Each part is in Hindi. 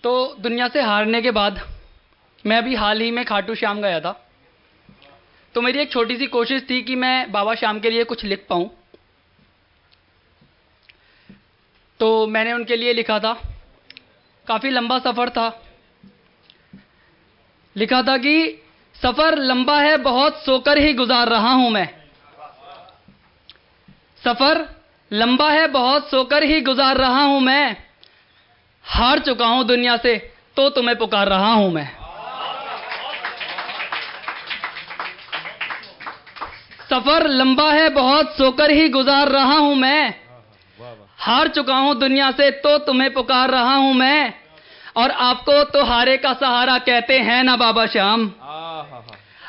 तो दुनिया से हारने के बाद मैं अभी हाल ही में खाटू श्याम गया था। तो मेरी एक छोटी सी कोशिश थी कि मैं बाबा श्याम के लिए कुछ लिख पाऊँ। तो मैंने उनके लिए लिखा था। काफ़ी लंबा सफ़र था। लिखा था कि सफ़र लंबा है, बहुत सोकर ही गुजार रहा हूँ मैं। सफ़र लंबा है, बहुत सोकर ही गुजार रहा हूँ मैं। हार चुका हूँ दुनिया से, तो तुम्हें पुकार रहा हूँ मैं। सफ़र लंबा है, बहुत सोकर ही गुजार रहा हूँ मैं। हार चुका हूँ दुनिया से, तो तुम्हें पुकार रहा हूँ मैं। और आपको तो हारे का सहारा कहते हैं ना बाबा श्याम।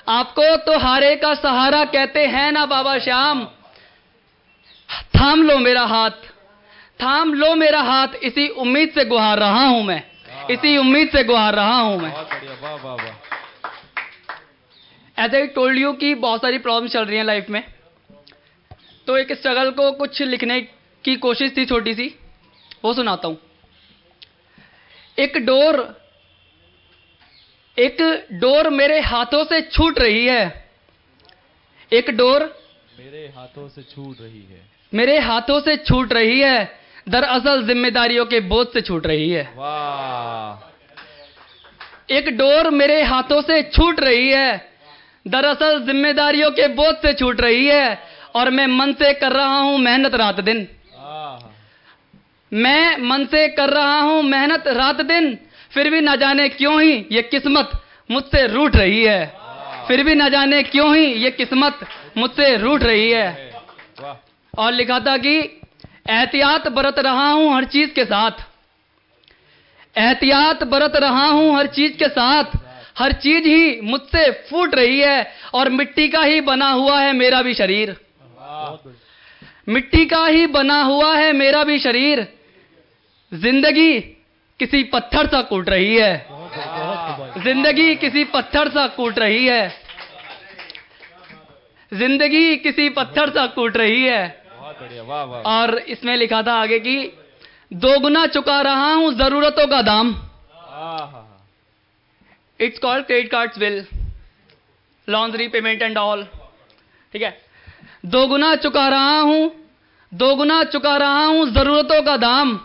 आपको तो हारे का सहारा कहते हैं ना बाबा श्याम। थाम लो मेरा हाथ, थाम लो मेरा हाथ, इसी उम्मीद से गुहार रहा हूं मैं। इसी उम्मीद से गुहार रहा हूं मैं। बहुत बढ़िया, वाह वाह वाह। ऐसे ही टोल्ड यू की बहुत सारी प्रॉब्लम्स चल रही हैं लाइफ में। तो एक स्ट्रगल को कुछ लिखने की कोशिश थी छोटी सी, वो सुनाता हूं। एक डोर मेरे हाथों से छूट रही है। एक डोर मेरे हाथों से छूट रही है। मेरे हाथों से छूट रही है, दरअसल जिम्मेदारियों के बोझ से छूट रही है। वाह। एक डोर मेरे हाथों से छूट रही है, दरअसल जिम्मेदारियों के बोझ से छूट रही है। और मैं मन से कर रहा हूं मेहनत रात दिन। मैं मन से कर रहा हूं मेहनत रात दिन, फिर भी न जाने क्यों ही ये किस्मत मुझसे रूठ रही है। फिर भी न जाने क्यों ही ये किस्मत मुझसे रूठ रही है। और लिखा था कि एहतियात बरत रहा हूं हर चीज के साथ। एहतियात बरत रहा हूं हर चीज के साथ। हर चीज ही मुझसे फूट रही है, और मिट्टी का ही बना हुआ है मेरा भी शरीर। मिट्टी का ही बना हुआ है मेरा भी शरीर। जिंदगी किसी पत्थर सा कूट रही है। जिंदगी किसी पत्थर सा कूट रही है। जिंदगी किसी पत्थर सा कूट रही है। बहुत बढ़िया, वाह वाह। और इसमें लिखा था आगे कि दोगुना चुका रहा हूं जरूरतों का दाम। It's called credit cards bill, laundry payment and all. ठीक है। दोगुना चुका रहा हूं जरूरतों का दाम।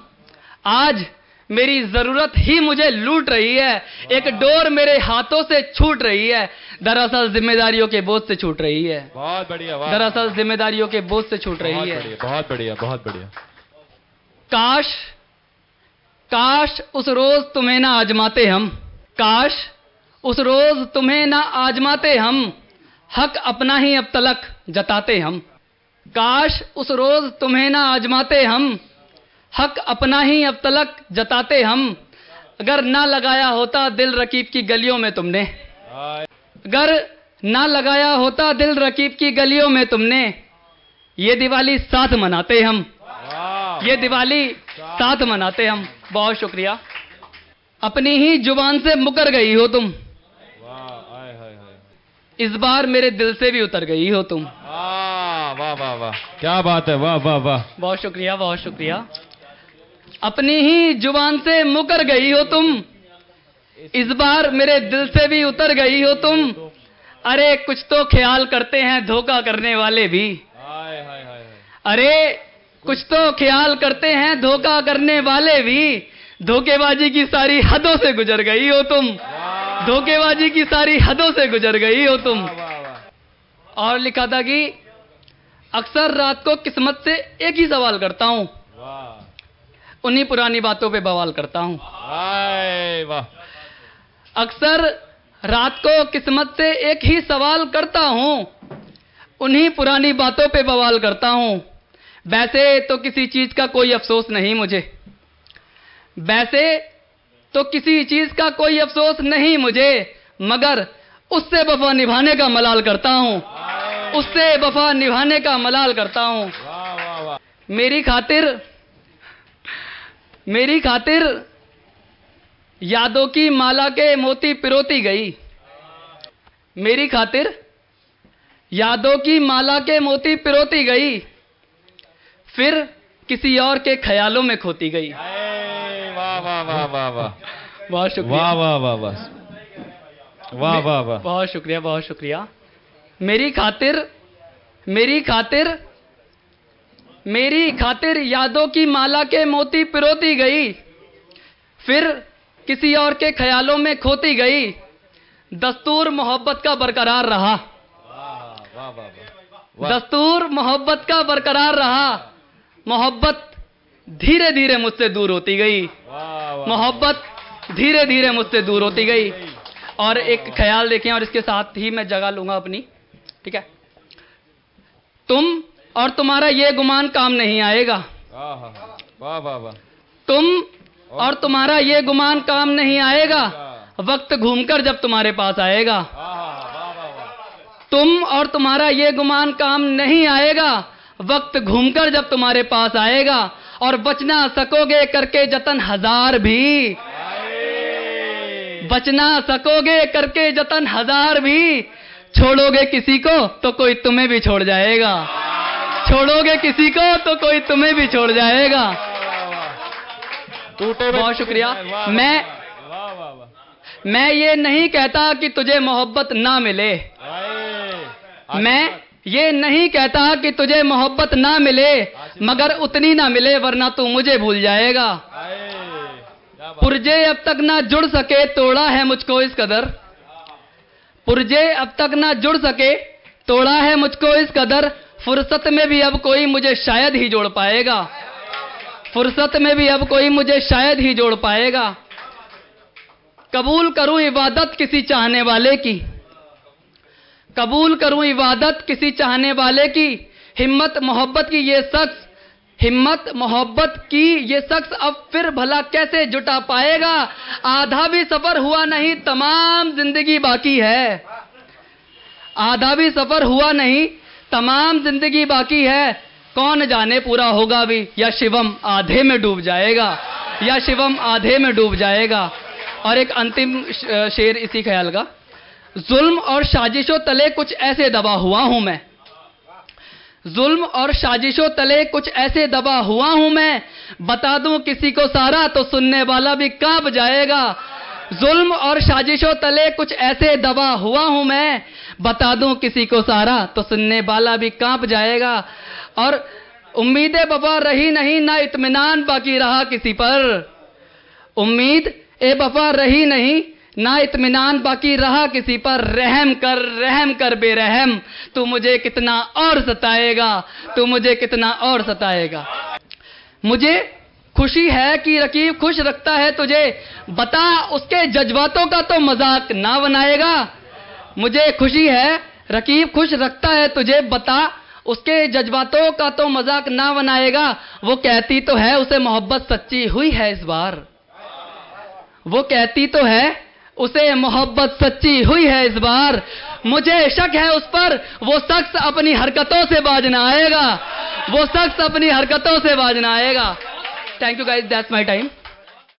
आज मेरी जरूरत ही मुझे लूट रही है। एक डोर मेरे हाथों से छूट रही है, दरअसल जिम्मेदारियों के बोझ से छूट रही है। बहुत बढ़िया, वाह। दरअसल जिम्मेदारियों के बोझ से छूट रही है। बहुत बढ़िया, बहुत बढ़िया। काश उस रोज तुम्हें ना आजमाते हम। काश उस रोज तुम्हें ना आजमाते हम, हक अपना ही अब तलक जताते हम। काश उस रोज तुम्हें ना आजमाते हम, हक अपना ही अब तलक जताते हम। अगर ना लगाया होता दिल रकीब की गलियों में तुमने। अगर ना लगाया होता दिल रकीब की गलियों में तुमने, ये दिवाली साथ मनाते हम। ये दिवाली साथ मनाते हम। बहुत शुक्रिया। अपनी ही जुबान से मुकर गई हो तुम। इस बार मेरे दिल से भी उतर गई हो तुम। वाह वाह वाह, क्या बात है, वाह वाह वाह। बहुत शुक्रिया, बहुत शुक्रिया। अपनी ही जुबान से मुकर गई हो तुम, इस बार मेरे दिल से भी उतर गई हो तुम। अरे कुछ तो ख्याल करते हैं धोखा करने वाले भी। अरे कुछ तो ख्याल करते हैं धोखा करने वाले भी। धोखेबाजी की सारी हदों से गुजर गई हो तुम। धोखेबाजी की सारी हदों से गुजर गई हो तुम। और लिखा था कि अक्सर रात को किस्मत से एक ही सवाल करता हूं, उन्हीं पुरानी बातों पे बवाल करता हूं। वाह। अक्सर रात को किस्मत से एक ही सवाल करता हूं, उन्हीं पुरानी बातों पे बवाल करता हूं। वैसे तो किसी चीज का कोई अफसोस नहीं मुझे। वैसे तो किसी चीज का कोई अफसोस नहीं मुझे, मगर उससे वफा निभाने का मलाल करता हूं। उससे वफा निभाने का मलाल करता हूं। मेरी खातिर यादों की माला के मोती पिरोती गई। मेरी खातिर यादों की माला के मोती पिरोती गई, फिर किसी और के ख्यालों में खोती गई। वाह वाह वाह वाह वाह। बहुत शुक्रिया, वाह वाह वाह वाह वाह वाह वाह। बहुत शुक्रिया, बहुत शुक्रिया। मेरी खातिर यादों की माला के मोती पिरोती गई, फिर किसी और के ख्यालों में खोती गई, दस्तूर मोहब्बत का बरकरार रहा। वाह वाह वाह। दस्तूर मोहब्बत का बरकरार रहा, मोहब्बत धीरे धीरे मुझसे दूर होती गई, मोहब्बत धीरे धीरे मुझसे दूर होती गई। और एक ख्याल देखें, और इसके साथ ही मैं जगह लूंगा अपनी, ठीक है। तुम और तुम्हारा ये गुमान काम नहीं आएगा, वाह वाह वाह। तुम और तुम्हारा ये गुमान काम नहीं आएगा, वक्त घूमकर जब तुम्हारे पास आएगा। तुम और तुम्हारा ये गुमान काम नहीं आएगा, वक्त घूमकर जब तुम्हारे पास आएगा। और बच ना सकोगे करके जतन हजार भी, बच ना सकोगे करके जतन हजार भी, छोड़ोगे किसी को तो कोई तुम्हें भी छोड़ जाएगा, छोड़ोगे किसी को तो कोई तुम्हें भी छोड़ जाएगा। बहुत शुक्रिया। मैं ये नहीं कहता कि तुझे मोहब्बत ना मिले, मैं ये नहीं कहता कि तुझे मोहब्बत ना मिले, मगर उतनी ना मिले वरना तू मुझे भूल जाएगा। पुरजे अब तक ना जुड़ सके तोड़ा है मुझको इस कदर, पुरजे अब तक ना जुड़ सके तोड़ा है मुझको इस कदर, फुर्सत में भी अब कोई मुझे शायद ही जोड़ पाएगा, फुर्सत में भी अब कोई मुझे शायद ही जोड़ पाएगा। कबूल करूं इबादत किसी चाहने वाले की, कबूल करूं इबादत किसी चाहने वाले की, हिम्मत मोहब्बत की ये शख्स, हिम्मत मोहब्बत की ये शख्स अब फिर भला कैसे जुटा पाएगा। आधा भी सफर हुआ नहीं तमाम जिंदगी बाकी है, आधा भी सफर हुआ नहीं तमाम जिंदगी बाकी है, कौन जाने पूरा होगा भी या शिवम आधे में डूब जाएगा, या शिवम आधे में डूब जाएगा। और एक अंतिम शेर इसी ख्याल का, जुल्म और साजिशों तले कुछ ऐसे दबा हुआ हूं मैं, जुल्म और साजिशों तले कुछ ऐसे दबा हुआ हूं मैं, बता दूं किसी को सारा तो सुनने वाला भी कांप जाएगा। जुल्म और साजिशों तले कुछ ऐसे दबा हुआ हूं मैं, बता दूं किसी को सारा तो सुनने वाला भी कांप जाएगा। और उम्मीदें वफा रही नहीं ना इत्मीनान बाकी रहा किसी पर, उम्मीद ए वफा रही नहीं ना इत्मीनान बाकी रहा किसी पर, रहम कर बेरहम, तू मुझे कितना और सताएगा, तू मुझे कितना और सताएगा। मुझे खुशी है कि रकीब खुश रखता है तुझे, बता उसके जज्बातों का तो मजाक ना बनाएगा। मुझे खुशी है रकीब खुश रखता है तुझे, बता उसके जज्बातों का तो मजाक ना बनाएगा। वो कहती तो है उसे मोहब्बत सच्ची हुई है इस बार, वो कहती तो है उसे मोहब्बत सच्ची हुई है इस बार, मुझे शक है उस पर वो शख्स अपनी हरकतों से बाज ना आएगा, वो शख्स अपनी हरकतों से बाज ना आएगा। Thank you guys, that's my time.